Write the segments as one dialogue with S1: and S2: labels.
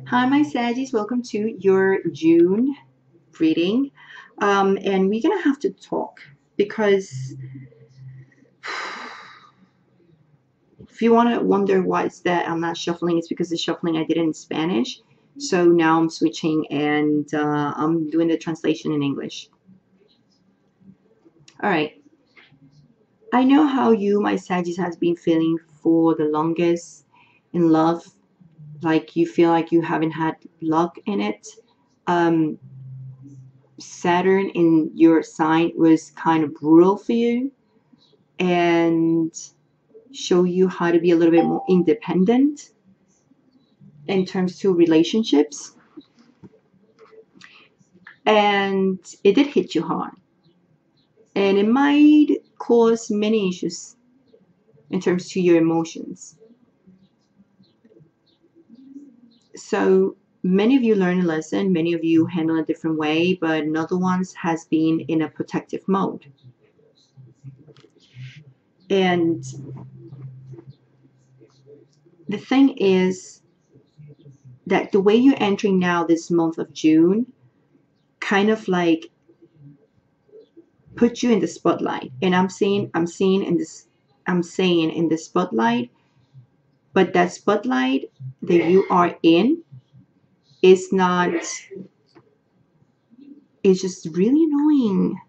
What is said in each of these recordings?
S1: Hi, my Saggies. Welcome to your June reading. And we're going to have to talk because if you want to wonder why it's that I'm not shuffling, it's because the shuffling I did in Spanish. So now I'm switching and I'm doing the translation in English. All right. I know how you, my Saggies, has been feeling for the longest in love. Like you feel like you haven't had luck in it. Um, Saturn in your sign was kind of brutal for you and show you how to be a little bit more independent in terms to relationships. And it did hit you hard. And it might cause many issues in terms to your emotions. So many of you learn a lesson, many of you handle a different way, but another ones has been in a protective mode. And the thing is that the way you're entering now this month of June kind of like put you in the spotlight. And I'm saying in the spotlight, but that spotlight that you are in is not, it's just really annoying.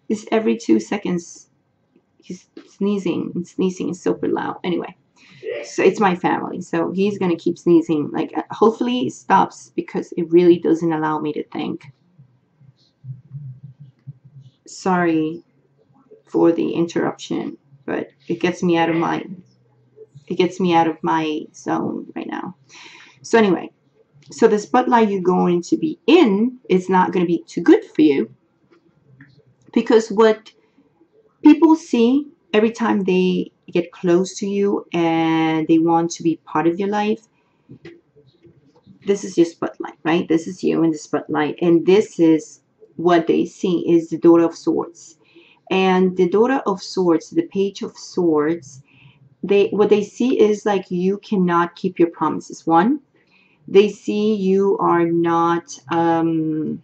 S1: It's every 2 seconds he's sneezing and sneezing is super loud. Anyway, so it's my family, so he's gonna keep sneezing. Like hopefully it stops because it really doesn't allow me to think. Sorry for the interruption, but it gets me out of my zone right now. So anyway, so the spotlight you're going to be in is not going to be too good for you, because what people see every time they get close to you and they want to be part of your life, this is your spotlight, right? This is you in the spotlight, and this is what they see is the Daughter of Swords. And the Daughter of Swords, the Page of Swords, what they see is like you cannot keep your promises. One, they see you are not you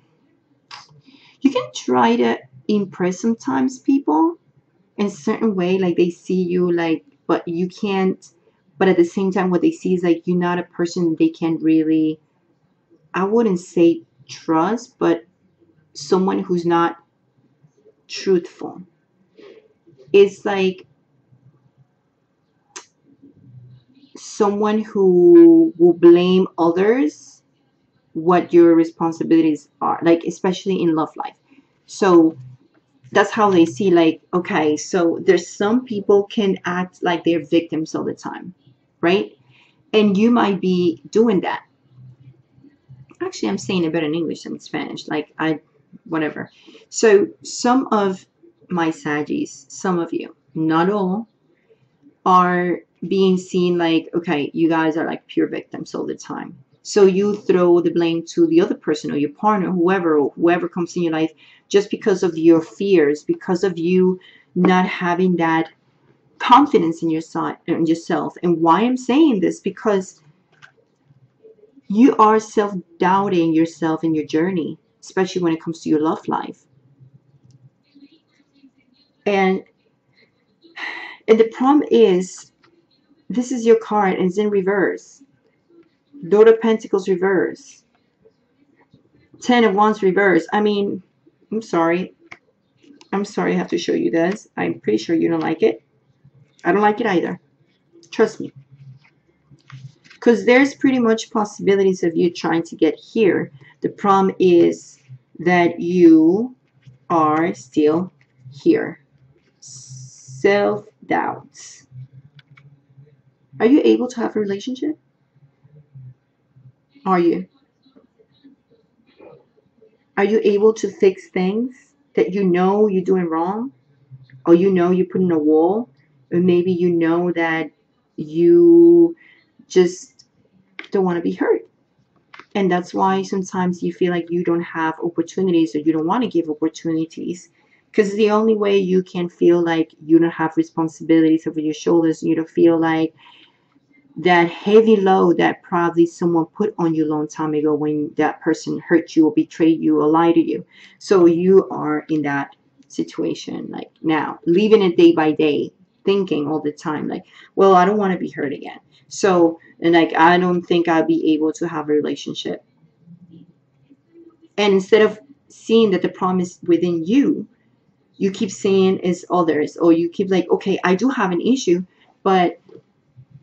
S1: can try to impress sometimes people in a certain way, like they see you like, but you can't. But at the same time, what they see is like you're not a person they can really, I wouldn't say trust, but someone who's not truthful. It's like someone who will blame others what your responsibilities are, like especially in love life. So that's how they see, like, okay, so there's some people can act like they're victims all the time, right? And you might be doing that. Actually, I'm saying it better in English than in Spanish, like whatever. So some of my Saggies, some of you, not all, are being seen like, okay, you guys are like pure victims all the time. So you throw the blame to the other person or your partner, whoever comes in your life, just because of your fears, because of you not having that confidence in yourself. And why I'm saying this, because you are self-doubting yourself in your journey, especially when it comes to your love life. And the problem is, this is your card and it's in reverse. Daughter of Pentacles reverse. Ten of Wands reverse. I mean, I'm sorry. I have to show you this. I'm pretty sure you don't like it. I don't like it either. Trust me. Because there's pretty much possibilities of you trying to get here. The problem is that you are still here. Self-doubts. Are you able to have a relationship? Are you? Are you able to fix things that you know you're doing wrong? Or you know you're putting a wall? Or maybe you know that you just don't want to be hurt. And that's why sometimes you feel like you don't have opportunities, or you don't want to give opportunities. Because the only way you can feel like you don't have responsibilities over your shoulders, and you don't feel like that heavy load that probably someone put on you a long time ago when that person hurt you or betrayed you or lied to you. So you are in that situation like now, living it day by day, thinking all the time like, well, I don't want to be hurt again. So, and like, I don't think I'll be able to have a relationship. And instead of seeing that the problem is within you, you keep saying it's others, or you keep like, okay, I do have an issue, but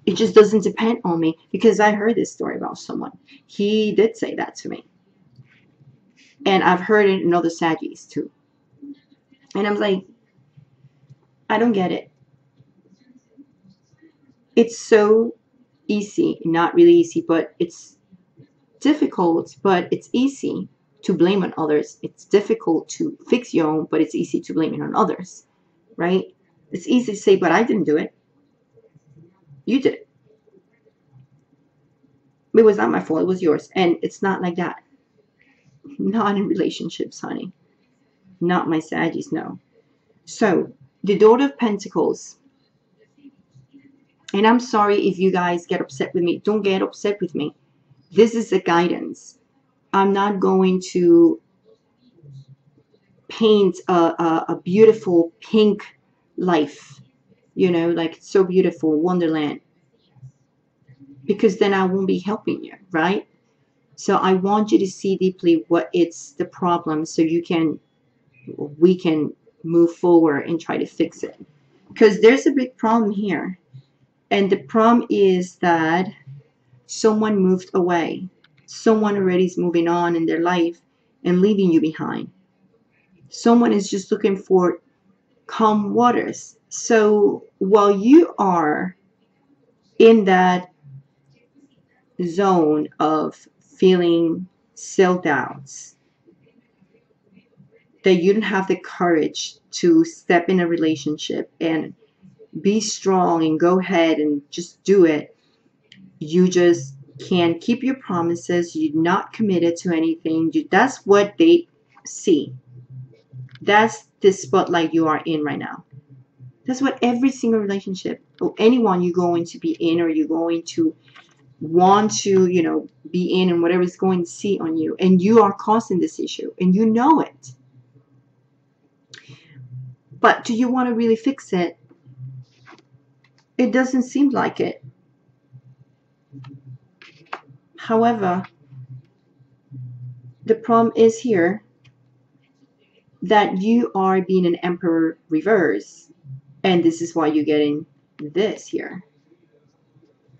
S1: it just doesn't depend on me. Because I heard this story about someone. He did say that to me. And I've heard it in other Saggies too. And I'm like, I don't get it. It's so easy, not really easy, but it's difficult, but it's easy to blame on others. It's difficult to fix your own, but it's easy to blame it on others, right? It's easy to say, but I didn't do it. You did it. It was not my fault. It was yours. And it's not like that. Not in relationships, honey. Not my Saggies, no. So, the Daughter of Pentacles. And I'm sorry if you guys get upset with me. Don't get upset with me. This is a guidance. I'm not going to paint a beautiful pink life. You know, like so beautiful, Wonderland. Because then I won't be helping you, right? So I want you to see deeply what it's the problem so we can move forward and try to fix it. Because there's a big problem here. And the problem is that someone moved away. Someone already is moving on in their life and leaving you behind. Someone is just looking for calm waters. So while you are in that zone of feeling self-doubts, that you don't have the courage to step in a relationship and be strong and go ahead and just do it. You just can't keep your promises. You're not committed to anything. That's what they see. That's the spotlight you are in right now. That's what every single relationship or anyone you're going to be in, or you're going to want to, you know, be in, and whatever is going to see on you. And you are causing this issue and you know it. But do you want to really fix it? It doesn't seem like it. However, the problem is here that you are being an Emperor reverse. And this is why you're getting this here.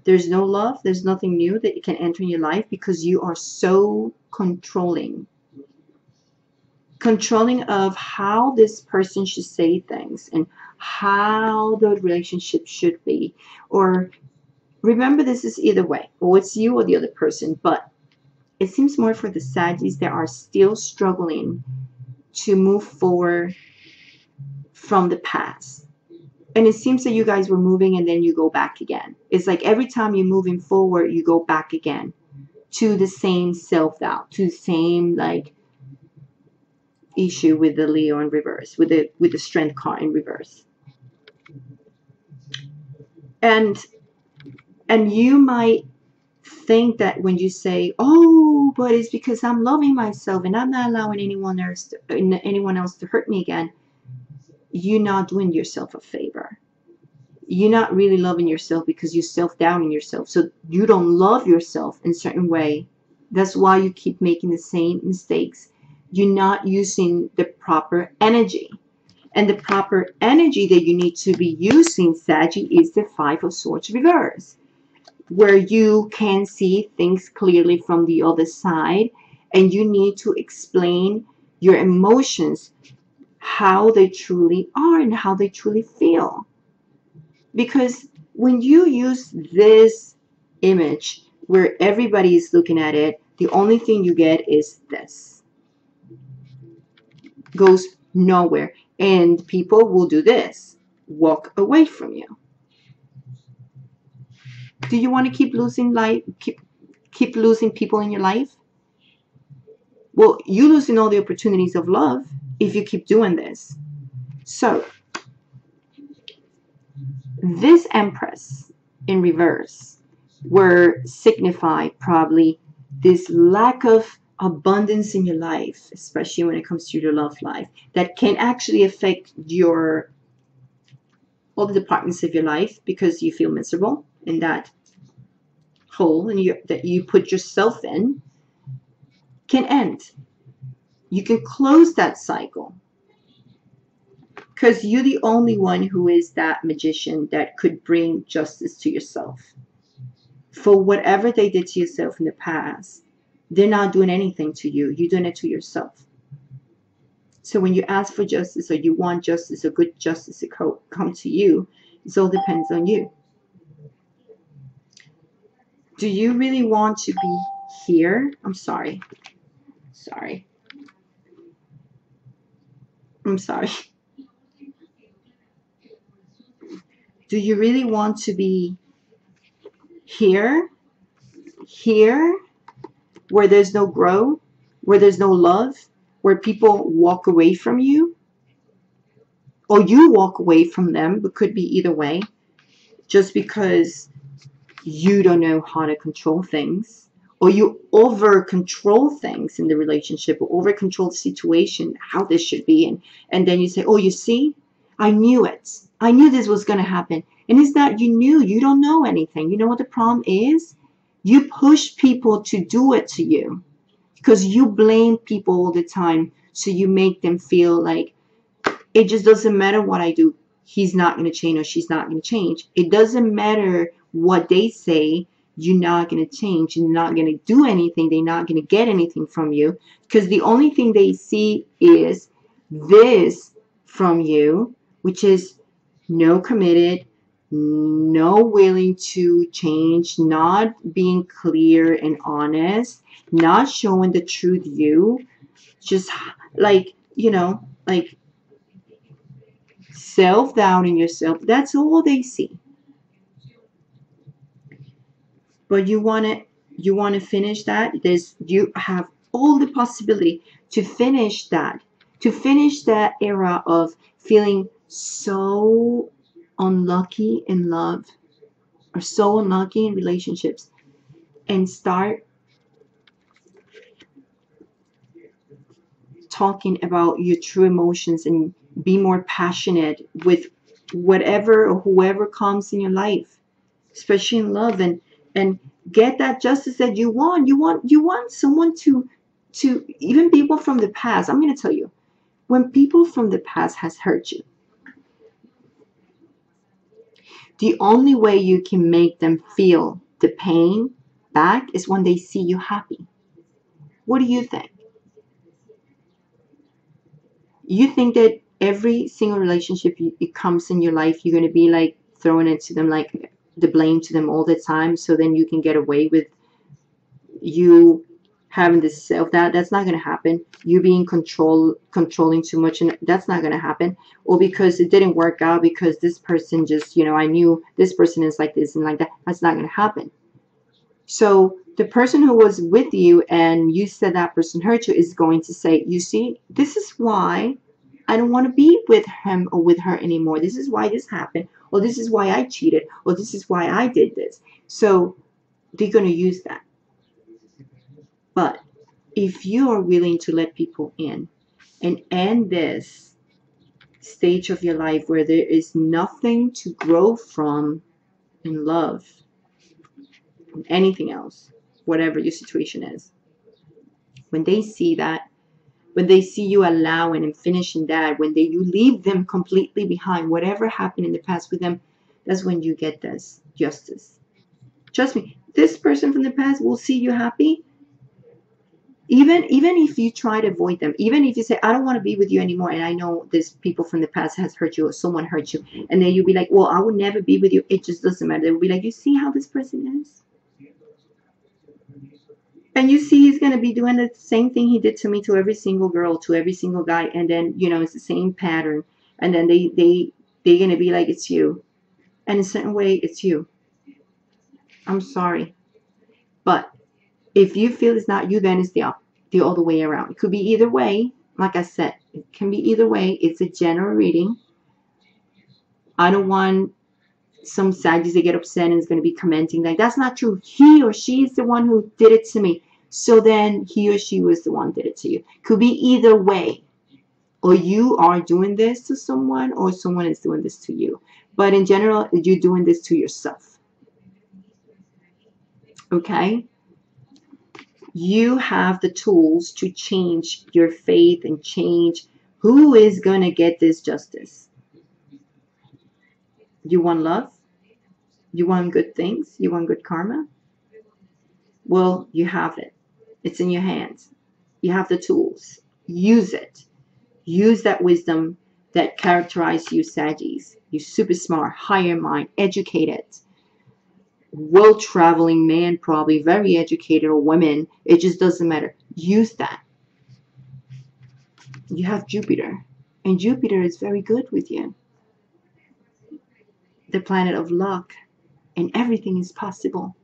S1: There's no love. There's nothing new that can enter in your life because you are so controlling. Controlling of how this person should say things and how the relationship should be. Or remember, this is either way. Or it's you or the other person. But it seems more for the Saggies that are still struggling to move forward from the past. And it seems that you guys were moving and then you go back again. It's like every time you're moving forward, you go back again to the same self-doubt, to the same like issue with the Leo in reverse, with the Strength card in reverse. And you might think that when you say, oh, but it's because I'm loving myself and I'm not allowing anyone else to hurt me again, you're not doing yourself a favor. You're not really loving yourself because you're self-doubting yourself. So you don't love yourself in a certain way. That's why you keep making the same mistakes. You're not using the proper energy. And the proper energy that you need to be using, Saggy, is the Five of Swords reverse, where you can see things clearly from the other side, and you need to explain your emotions, how they truly are and how they truly feel. Because when you use this image where everybody is looking at it, the only thing you get is this. Goes nowhere. And people will do this. Walk away from you. Do you want to keep losing keep losing people in your life? Well, you're losing all the opportunities of love if you keep doing this. So, this Empress in reverse were signify probably this lack of abundance in your life, especially when it comes to your love life, that can actually affect your all the departments of your life because you feel miserable in that hole and that you put yourself in, can end. You can close that cycle because you're the only one who is that magician that could bring justice to yourself. For whatever they did to yourself in the past, they're not doing anything to you. You're doing it to yourself. So when you ask for justice or you want justice or good justice to come to you, it all depends on you. Do you really want to be here? I'm sorry. I'm sorry. Do you really want to be here? Here? Where there's no growth? Where there's no love? Where people walk away from you? Or you walk away from them, but could be either way. Just because you don't know how to control things, or you over control things in the relationship, or over control the situation, how this should be, and then you say, oh, you see, I knew it. I knew this was going to happen. And it's that you knew. You don't know anything. You know what the problem is? You push people to do it to you because you blame people all the time. So you make them feel like it just doesn't matter what I do. He's not going to change or she's not going to change. It doesn't matter what they say. You're not going to change. You're not going to do anything. They're not going to get anything from you because the only thing they see is this from you, which is no committed, no willing to change, not being clear and honest, not showing the truth you, just like, like self-doubting yourself. That's all they see. But you want to finish that. You have all the possibility to finish that era of feeling so unlucky in love or so unlucky in relationships, and start talking about your true emotions and be more passionate with whatever or whoever comes in your life, especially in love, and get that justice that you want. You want someone to even people from the past. I'm going to tell you, when people from the past has hurt you, the only way you can make them feel the pain back is when they see you happy. What do you think? You think that every single relationship it comes in your life, you're going to be like throwing it to them, like the blame to them all the time, so then you can get away with you having this self that's not going to happen. You being controlling too much, and that's not going to happen. Or because it didn't work out because this person just, I knew this person is like this and like that. That's not going to happen. So the person who was with you and you said that person hurt you is going to say, you see, this is why I don't want to be with him or with her anymore. This is why this happened, or this is why I cheated, or this is why I did this. So they're going to use that. But if you are willing to let people in and end this stage of your life where there is nothing to grow from in love, anything else, whatever your situation is, when they see that, when they see you allowing and finishing that, when you leave them completely behind, whatever happened in the past with them, that's when you get this justice. Trust me, this person from the past will see you happy. Even if you try to avoid them, even if you say, I don't want to be with you anymore, and I know this people from the past has hurt you or someone hurt you, and then you'll be like, well, I would never be with you. It just doesn't matter. They'll be like, you see how this person is? And you see he's going to be doing the same thing he did to me, to every single girl, to every single guy. And then, it's the same pattern. And then they're going to be like, it's you. And in a certain way, it's you. I'm sorry. But if you feel it's not you, then it's the other way around. It could be either way. Like I said, it can be either way. It's a general reading. I don't want some Saggies, they get upset and is going to be commenting like, that's not true. He or she is the one who did it to me. So then he or she was the one did it to you. Could be either way. Or you are doing this to someone, or someone is doing this to you. But in general, you're doing this to yourself. Okay? You have the tools to change your faith and change who is going to get this justice. You want love? You want good things? You want good karma? Well, you have it. It's in your hands. You have the tools. Use it. Use that wisdom that characterizes you, Saggies. You're super smart, higher mind, educated, well-traveling man, probably very educated, or women. It just doesn't matter. Use that. You have Jupiter, and Jupiter is very good with you. The planet of luck, and everything is possible.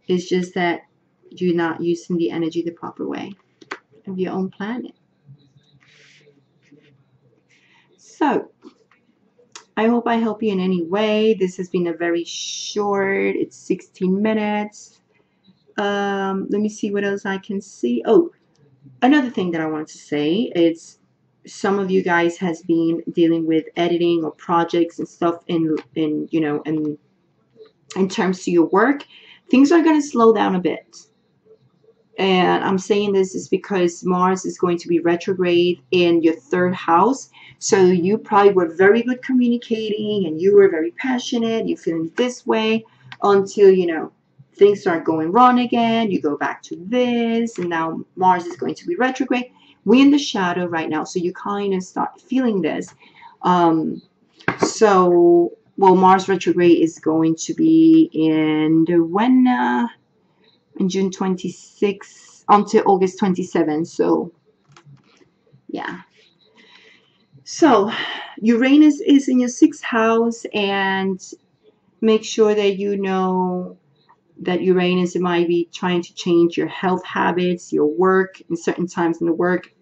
S1: It's just that you're not using the energy the proper way of your own planet. So, I hope I help you in any way. This has been a very short, it's 16 minutes. Let me see what else I can see. Oh, another thing that I wanted to say is some of you guys has been dealing with editing or projects and stuff in terms to your work. Things are going to slow down a bit. And I'm saying this is because Mars is going to be retrograde in your 3rd house. So you probably were very good communicating and you were very passionate. You're feeling this way until, things start going wrong again. You go back to this, and now Mars is going to be retrograde. We're in the shadow right now. So you kind of start feeling this. Mars retrograde is going to be in June 26th until August 27th. So, yeah. So, Uranus is in your 6th house, and make sure that you know that Uranus might be trying to change your health habits, your work, in certain times in the work.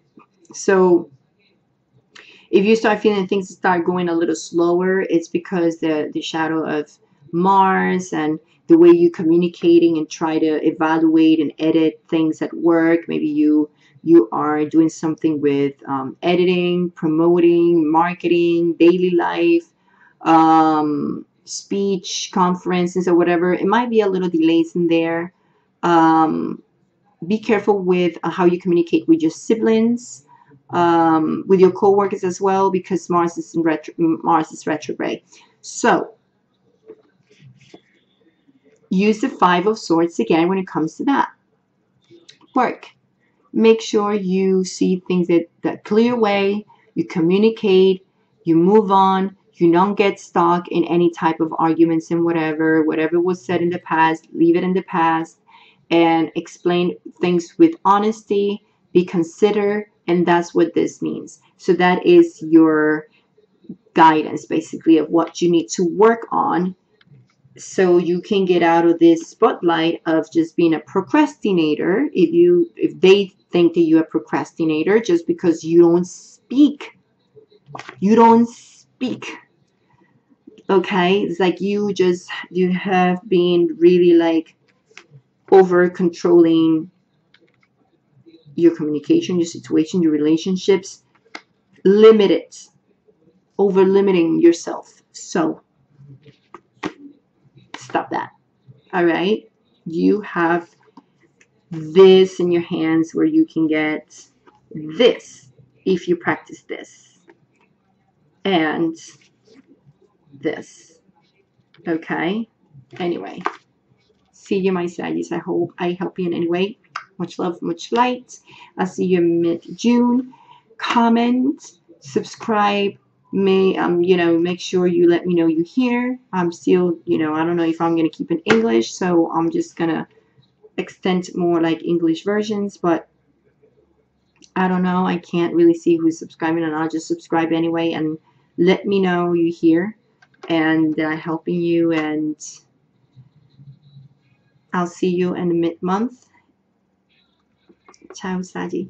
S1: So, if you start feeling things start going a little slower, it's because the shadow of Mars and the way you're communicating and try to evaluate and edit things at work. Maybe you are doing something with editing, promoting, marketing, daily life, speech, conferences, or whatever. It might be a little delays in there. Be careful with how you communicate with your siblings, with your co-workers as well, because Mars is retrograde. So use the 5 of Swords again when it comes to that. Work. Make sure you see things that clear way, you communicate, you move on, you don't get stuck in any type of arguments and whatever was said in the past, leave it in the past, and explain things with honesty, be considerate, and that's what this means. So that is your guidance, basically, of what you need to work on so you can get out of this spotlight of just being a procrastinator. If they think that you're a procrastinator just because you don't speak. Okay, it's like you have been really like over controlling your communication, your situation, your relationships, over limiting yourself. So stop that. All right, you have this in your hands where you can get this if you practice this and this. Okay, anyway, see you, my Saggies. I hope I help you in any way. Much love, much light. I'll see you mid-June. Comment, subscribe. Make sure you let me know you're here. I'm still, I don't know if I'm gonna keep in English, so I'm just gonna extend more like English versions, but I don't know. I can't really see who's subscribing, and I'll just subscribe anyway and let me know you're here and that I'm helping you, and I'll see you in the mid-month. Ciao, Saggy.